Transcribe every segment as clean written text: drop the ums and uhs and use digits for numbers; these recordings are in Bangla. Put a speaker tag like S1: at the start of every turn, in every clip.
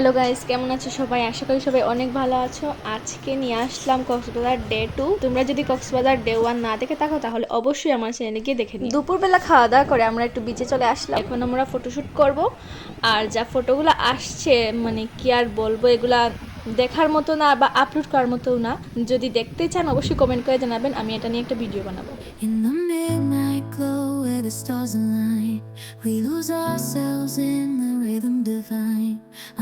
S1: হ্যালো গাইস, কেমন আছো সবাই? আশা করি সবাই অনেক ভালো আছো। আজকে নিয়ে আসলাম কক্সবাজার ডে 2। তোমরা যদি কক্সবাজার ডে 1 না দেখে থাকো তাহলে অবশ্যই আমার চ্যানেলে গিয়ে দেখে নিও। দুপুরবেলা খাওয়া দাওয়া করে আমরা একটু বিচে চলে আসলাম। এখন আমরা ফটোশুট করব। আর যা ফটোগুলো আসছে মানে কি আর বলবো, এগুলা দেখার মতো না বা আপলোড করার মতো না। যদি দেখতে চান অবশ্যই কমেন্ট করে জানাবেন, আমি এটা নিয়ে একটা ভিডিও বানাবো।
S2: In the midnight glow where the stars align, we lose ourselves in the rhythm divine.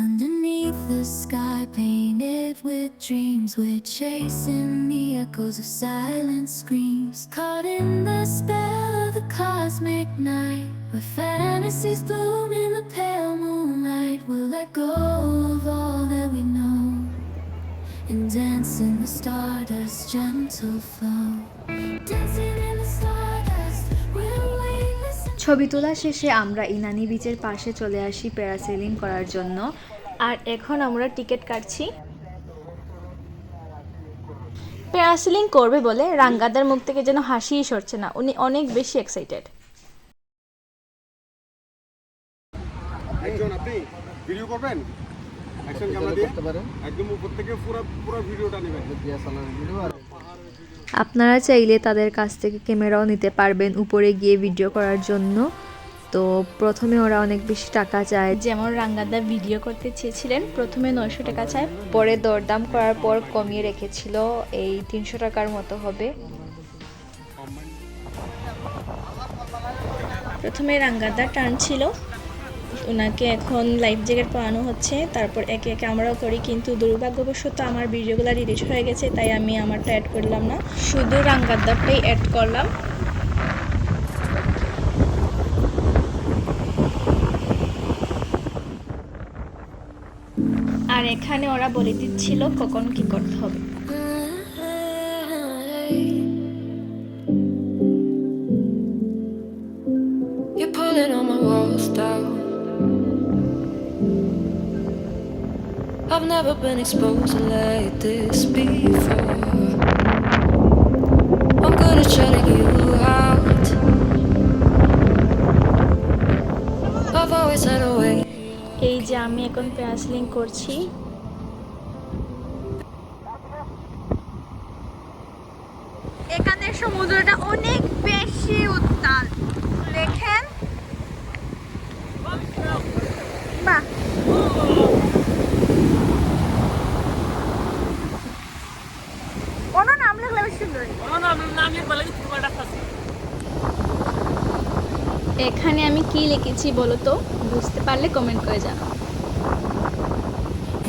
S2: Underneath the sky painted with dreams, we're chasing the echoes of silent screams. Caught in the spell of the cosmic night, where fantasies bloom in the pale moonlight. We'll let go of all that we know and dance in the stardust gentle flow. Dancing in the stardust, we'll wait.
S3: ছবি তোলা শেষে আমরা ইনানি বিচের পাশে চলে আসি প্যারাসেলিং করার জন্য।
S1: আর এখন আমরা টিকিট কাটছি। প্যারাসেলিং করবে বলে রাঙ্গাদার মুখ থেকে যেন হাসিই সরছে না, উনি অনেক বেশি এক্সাইটেড।
S4: একজন আপনি ভিডিও করবেন, অ্যাকশন ক্যামেরা দিয়ে একদম উপর থেকে পুরো ভিডিওটা নেবেন।
S3: আপনারা চাইলে তাদের কাছ থেকে ক্যামেরাও নিতে পারবেন উপরে গিয়ে ভিডিও করার জন্য। তো প্রথমে ওরা অনেক বেশি টাকা চায়,
S1: যেমন রাঙ্গাদা ভিডিও করতে চেয়েছিলেন, প্রথমে 900 টাকা চায়,
S3: পরে দরদাম করার পর কমিয়ে রেখেছিল, এই 300 টাকার মতো হবে।
S1: প্রথমে রাঙ্গাদা টার্ন ছিল, ওনাকে এখন লাইফ জ্যাকেট পরানো হচ্ছে, তারপর একে একে আমরাও করি। কিন্তু দুর্ভাগ্যবশত আমার ভিডিওগুলো ডিলিট হয়ে গেছে, তাই আমি আমারটা অ্যাড করলাম না, শুধু রাঙ্গাদারটাই অ্যাড করলাম। আর এখানে ওরা বলে দিচ্ছিল কখন কি করতে হবে।
S2: You're pulling on my walls down. I've never been exposed like this before. I'm good at shutting you out. I've always had a way.
S1: এই যে আমি এখন প্যারাসেলিং করছি। এখানে সমুদ্রটা অনেক বেশি উত্তাল, দেখেন। বাহ, কোনো নাম লিখলে বেশি সুন্দর। এখানে আমি কি লিখেছি বলো তো, বুঝতে পারলে কমেন্ট করে জানাও।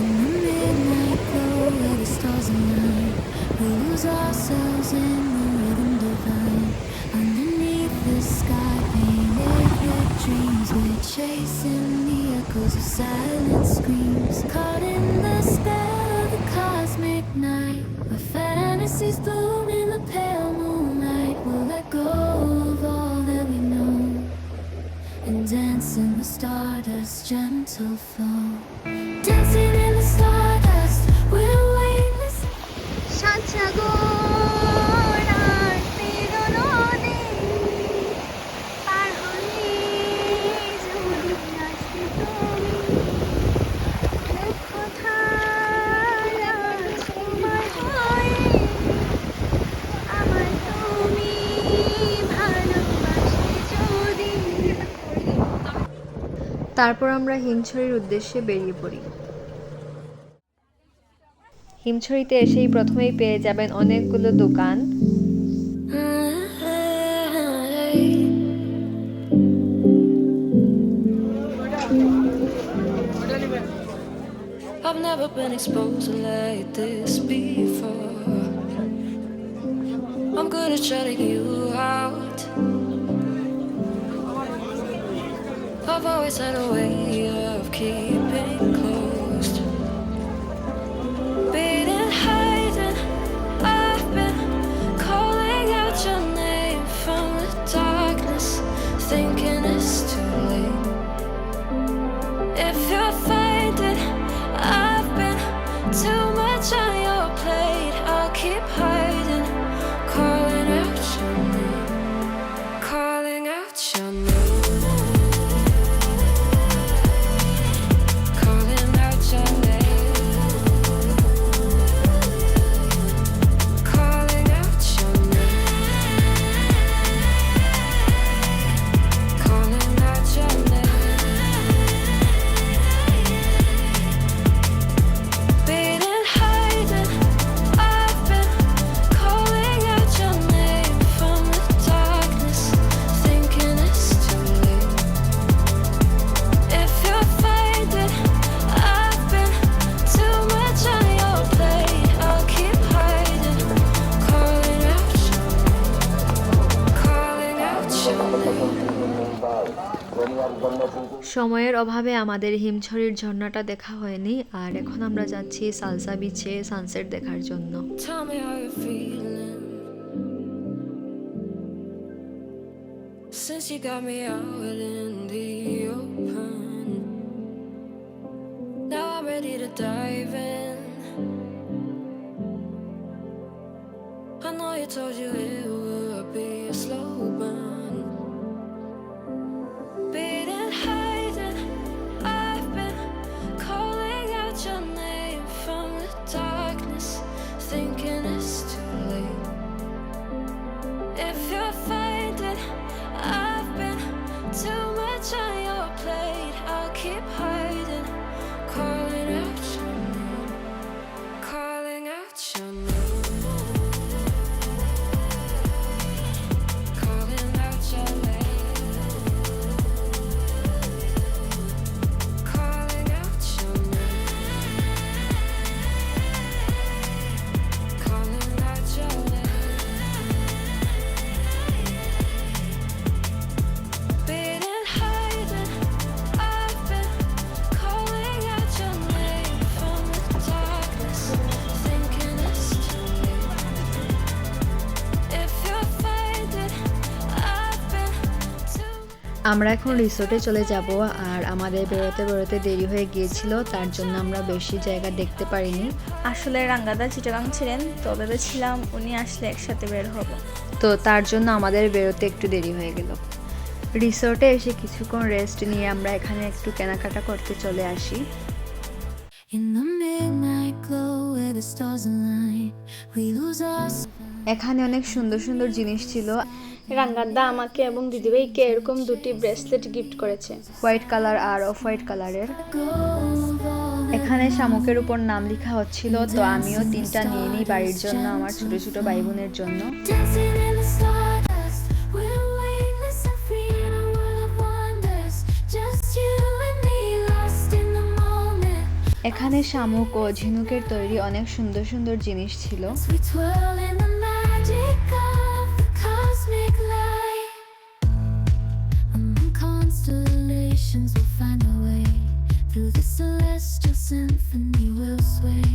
S2: In the midnight glow where the stars align, we lose ourselves in the rhythm divine. Underneath the sky painted with dreams, we're chasing the echoes of silent screams. Caught in the spell of the cosmic night, where fantasies bloom in the pale moonlight. We'll let go of all that we know and dance in the stardust gentle flow. Dancing in the stardust, we're weightless.
S3: তারপর আমরা হিমছড়ির উদ্দেশ্যে বেরিয়ে পড়ি। হিমছড়িতে এসেই প্রথমেই পেয়ে যাবেন অনেকগুলো দোকান।
S2: I've never been exposed like this before. I'm good at shutting you out. I've always had a way of keeping closed. Beating, hiding, I've been calling out your name from the darkness, thinking it's too late. If you're finding I've been too much on your plate, I'll keep hiding, calling out your name, calling out your name.
S3: সময়ের অভাবে আমাদের হিমছড়ির ঝর্ণাটা দেখা হয়নি, আর এখন আমরা যাচ্ছি সালসা বিচে সানসেট দেখার জন্য।
S2: Tell me how you're feeling since you got me out in the open. Now I'm ready to dive in. I know you told you it would be a slow burn. Beating, hiding, I've been calling out your name from the darkness, thinking it's too late. If you're faded, I've been too much on your plate. I'll keep hiding, calling out your name, calling out your name. Calling out your name. Calling out your name. Calling out your name. Beating, hiding, I've been calling out your name from the darkness, thinking it's too late. If you're faded, I've been too.
S3: আমরা এখন রিসোর্টে চলে যাব, আর আমাদের বেরোতে বেরোতে দেরি হয়ে গিয়েছিল, তার জন্য আমরা বেশি জায়গা দেখতে পারিনি।
S1: আসলে রাঙ্গাদা চিটাগাং ছিলেন, তো ভেবেছিলাম উনি আসলে একসাথে বের হব।
S3: তো তার জন্য আমাদের বেরোতে একটু দেরি হয়ে গেল। রিসোর্টে এসে কিছুক্ষণ রেস্ট নিয়ে আমরা এখানে একটু কেনাকাটা করতে চলে আসি।
S2: In the midnight glow where the stars align, we lose ourselves.
S3: এখানে অনেক সুন্দর সুন্দর জিনিস ছিল।
S1: রাঙ্গাদা আমাকে এবং দিদিভাইকে এরকম দুটি ব্রেসলেট গিফট করেছে।
S3: হোয়াইট কালার আর অফ হোয়াইট কালারের। এখানে শামুকের উপর নাম লেখা হচ্ছিল, তো আমিও 3টা নিয়ে নিই বাড়ির জন্য, আমার ছোট ছোট ভাই বোনের জন্য।
S2: Dancing in the stardust, we're weightless and free in a world of wonders. Just you and me, lost in the moment.
S3: এখানে শামুক ও ঝিনুকের তৈরি অনেক সুন্দর সুন্দর জিনিস ছিল।
S2: As we twirl in the magic of the cosmic light. Among constellations we'll find our way. Through the celestial symphony we'll sway.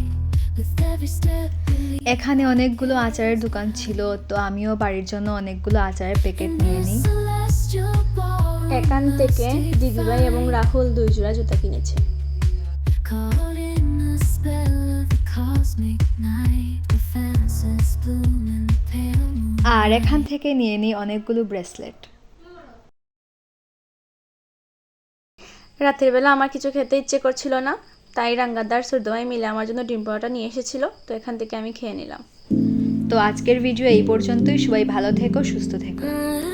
S2: With every step we lead.
S3: এখানে অনেকগুলো আচারের দোকান ছিল, তো আমিও বাড়ির জন্য অনেকগুলো আচারের প্যাকেট নিয়ে নিই।
S2: Celestial ballroom
S1: এখান থেকে দিদিভাই এবং রাহুল 2 জোড়া জুতা কিনেছে।
S2: caught in the spell of the cosmic night. The fences bloom in the pale moon.
S3: আর এখান থেকে নিয়ে নিই অনেকগুলো ব্রেসলেট।
S1: রাতের বেলা আমার কিছু খেতে ইচ্ছে করছিল না, তাই রাঙ্গাদার সুরদমাই মিলে আমার জন্য ডিম পরোটা নিয়ে এসেছিল, তো এখান থেকে আমি খেয়ে নিলাম।
S3: তো আজকের ভিডিও এই পর্যন্তই। সবাই ভালো থেকো, সুস্থ থেকো।
S2: Mm.